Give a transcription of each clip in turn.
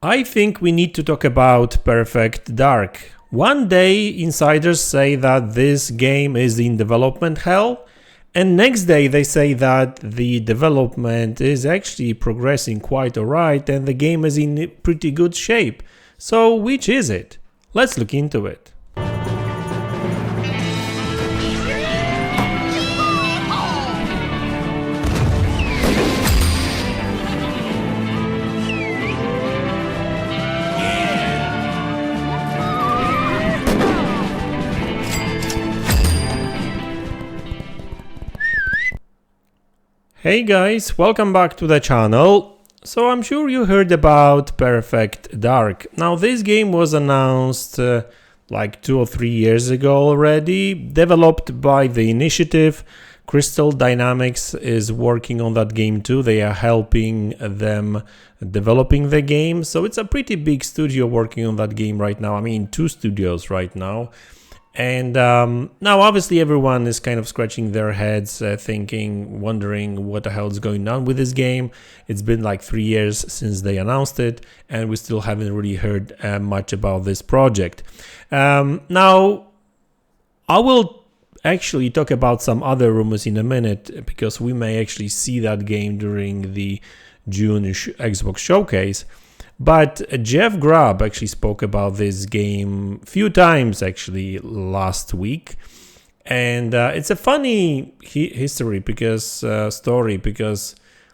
I think we need to talk about Perfect Dark. One day, insiders say that this game is in development hell, and next day they say that the development is actually progressing quite alright and the game is in pretty good shape. So which is it? Let's look into it. Hey guys, welcome back to the channel. So I'm sure you heard about Perfect Dark. Now this game was announced like 2 or 3 years ago already, developed by the initiative. Crystal Dynamics is working on that game too. They are helping them developing the game. So it's a pretty big studio working on that game right now. I mean, 2 studios right now. And now obviously everyone is kind of scratching their heads, wondering what the hell is going on with this game. It's been like 3 years since they announced it, and we still haven't really heard much about this project. Now, I will actually talk about some other rumors in a minute, because we may actually see that game during the June Xbox Showcase. But Jeff Grubb actually spoke about this game a few times actually last week, and it's a funny story because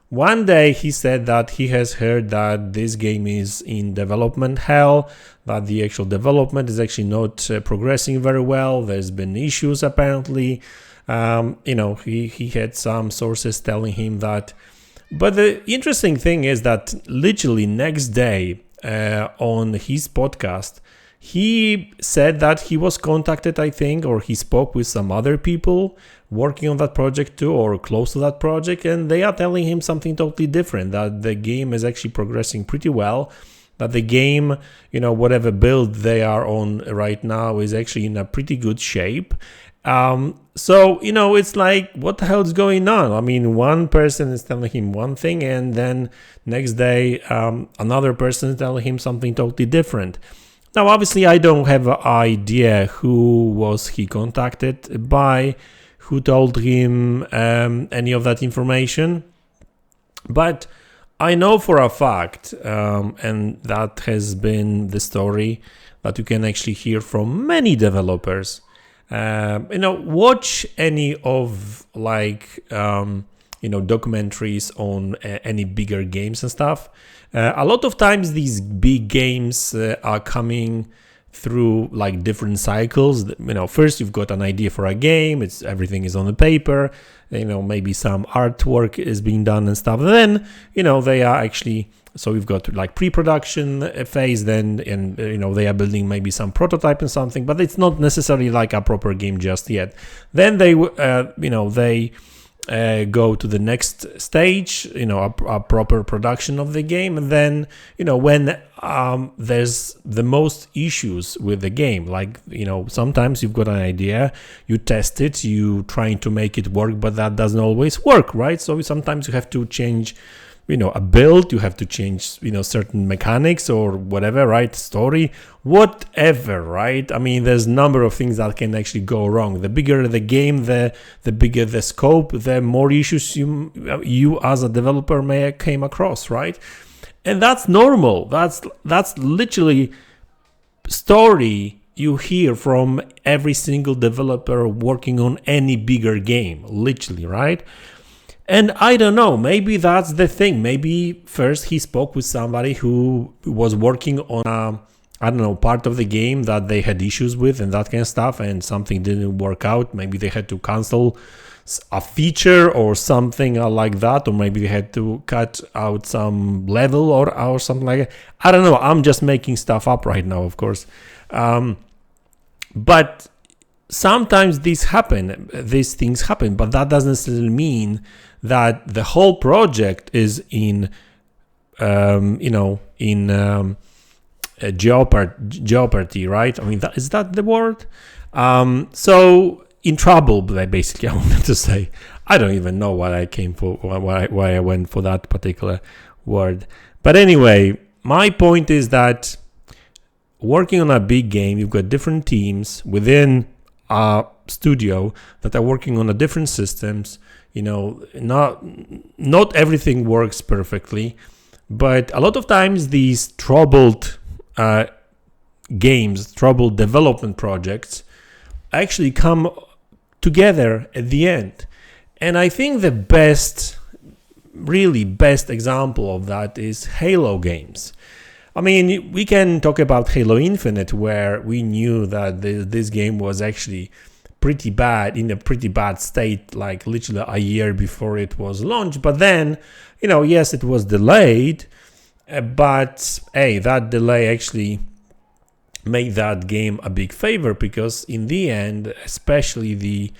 one day he said that he has heard that this game is in development hell, that the actual development is actually not progressing very well. There's been issues apparently. He had some sources telling him that. But the interesting thing is that literally next day on his podcast, he said that he was contacted, I think, or he spoke with some other people working on that project too, or close to that project, and they are telling him something totally different, that the game is actually progressing pretty well, that the game, whatever build they are on right now is actually in a pretty good shape. So, it's like, what the hell is going on? I mean, one person is telling him one thing, and then next day, another person is telling him something totally different. Now, obviously, I don't have an idea who was he contacted by, who told him any of that information. But I know for a fact, and that has been the story that you can actually hear from many developers. Watch any of documentaries on any bigger games and stuff. A lot of times these big games are coming through like different cycles. First you've got an idea for a game, everything is on the paper, maybe some artwork is being done and stuff. Then, they are actually, so we've got like pre-production phase then, and they are building maybe some prototype and something, but it's not necessarily like a proper game just yet. Then they go to the next stage, a proper production of the game. And then, when there's the most issues with the game, like, sometimes you've got an idea, you test it, you trying to make it work, but that doesn't always work, right? So sometimes you have to change a build, you have to change, certain mechanics or whatever, right? Story, whatever, right? I mean, there's a number of things that can actually go wrong. The bigger the game, the bigger the scope, the more issues you as a developer may came across, right? And that's normal. That's literally story you hear from every single developer working on any bigger game, literally, right? And I don't know, maybe that's the thing. Maybe first he spoke with somebody who was working on part of the game that they had issues with and that kind of stuff, and something didn't work out. Maybe they had to cancel a feature or something like that, or maybe they had to cut out some level or something like that. I don't know, I'm just making stuff up right now, of course. But sometimes these things happen, but that doesn't necessarily mean that the whole project is in jeopardy, right? I mean, is that the word? So in trouble, basically, I wanted to say. I don't even know what I came for, why I went for that particular word. But anyway, my point is that working on a big game, you've got different teams within a studio that are working on a different systems. Not everything works perfectly, but a lot of times these troubled games, troubled development projects actually come together at the end. And I think the really best example of that is Halo games. I mean, we can talk about Halo Infinite, where we knew that this game was actually pretty bad, in a pretty bad state, like literally a year before it was launched. But then, yes, it was delayed, but hey, that delay actually made that game a big favor, because in the end, especially the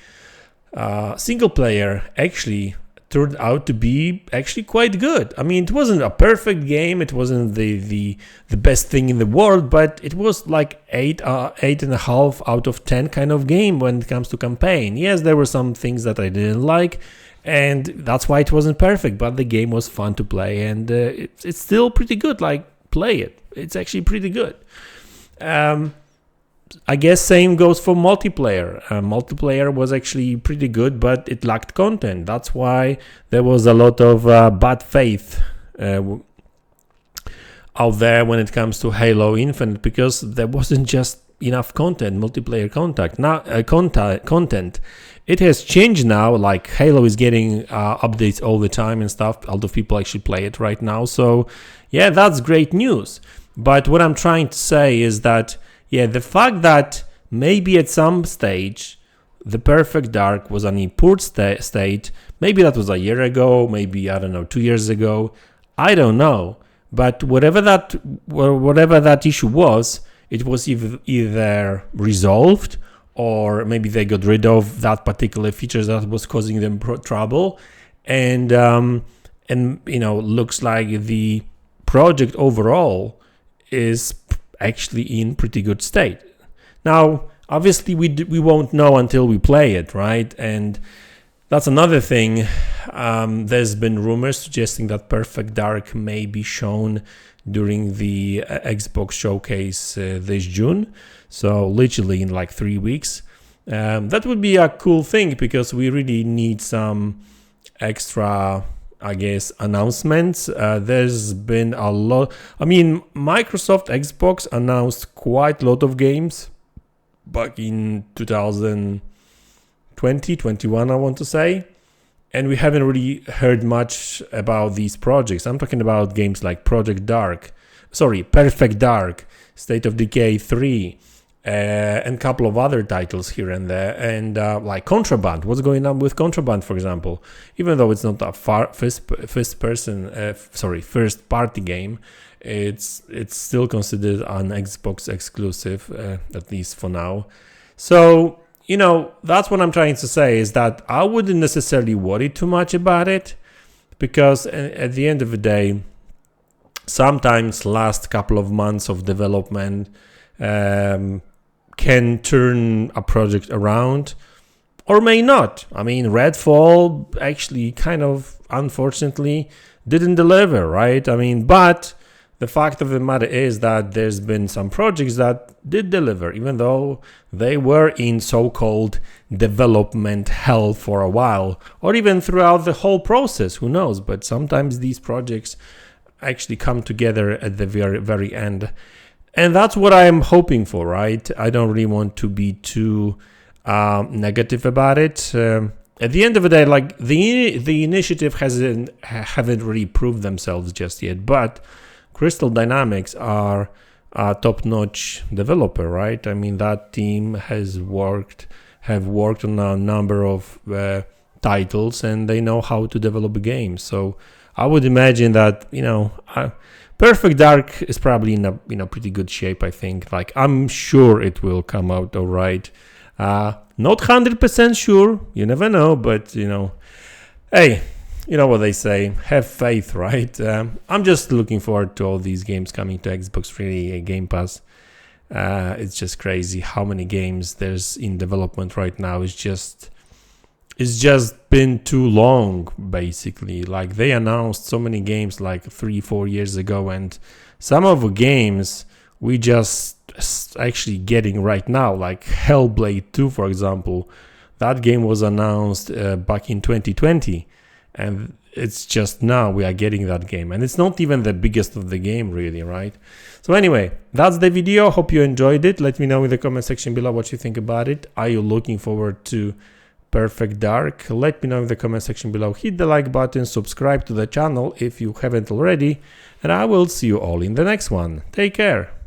single player actually turned out to be actually quite good. I mean, it wasn't a perfect game, it wasn't the best thing in the world, but it was like 8.5 out of 10 kind of game when it comes to campaign. Yes, there were some things that I didn't like, and that's why it wasn't perfect, but the game was fun to play, and it's still pretty good. Like, play it, it's actually pretty good. I guess same goes for multiplayer. Multiplayer was actually pretty good, but it lacked content. That's why there was a lot of bad faith out there when it comes to Halo Infinite, because there wasn't just enough content, multiplayer content. It has changed now. Like, Halo is getting updates all the time and stuff. A lot of people actually play it right now. So yeah, that's great news. But what I'm trying to say is that, yeah, the fact that maybe at some stage the Perfect Dark was in a poor state, maybe that was a year ago, maybe, I don't know, 2 years ago, I don't know. But whatever that issue was, it was either resolved, or maybe they got rid of that particular feature that was causing them trouble, and looks like the project overall is actually in pretty good state. Now, obviously, we won't know until we play it, right? And that's another thing. There's been rumors suggesting that Perfect Dark may be shown during the Xbox showcase this June, so literally in like 3 weeks. That would be a cool thing, because we really need some extra, I guess, announcements. There's been a lot. I mean, Microsoft Xbox announced quite a lot of games back in 2020, 21, I want to say. And we haven't really heard much about these projects. I'm talking about games like Perfect Dark, State of Decay 3, and a couple of other titles here and there, and like Contraband. What's going on with Contraband, for example? Even though it's not a first party game, it's still considered an Xbox exclusive, at least for now. So, that's what I'm trying to say, is that I wouldn't necessarily worry too much about it, because at the end of the day, sometimes last couple of months of development can turn a project around, or may not. I mean, Redfall actually kind of, unfortunately, didn't deliver, right? I mean, but the fact of the matter is that there's been some projects that did deliver, even though they were in so-called development hell for a while, or even throughout the whole process, who knows? But sometimes these projects actually come together at the very, very end. And that's what I'm hoping for, right? I don't really want to be too negative about it. At the end of the day, like, the initiative haven't really proved themselves just yet, but Crystal Dynamics are a top-notch developer, right? I mean, that team have worked on a number of titles, and they know how to develop games. So I would imagine that, Perfect Dark is probably in a pretty good shape, I think. Like, I'm sure it will come out all right. Not 100% sure, you never know, but, hey, you know what they say, have faith, right? I'm just looking forward to all these games coming to Xbox, really, Game Pass. It's just crazy how many games there's in development right now. It's just been too long, basically. Like, they announced so many games like 3-4 years ago, and some of the games we just actually getting right now, like Hellblade 2, for example. That game was announced back in 2020, and it's just now we are getting that game, and it's not even the biggest of the game really, right? So anyway, that's the video. Hope you enjoyed it. Let me know in the comment section below what you think about it. Are you looking forward to Perfect Dark? Let me know in the comment section below. Hit the like button, subscribe to the channel if you haven't already, and I will see you all in the next one. Take care.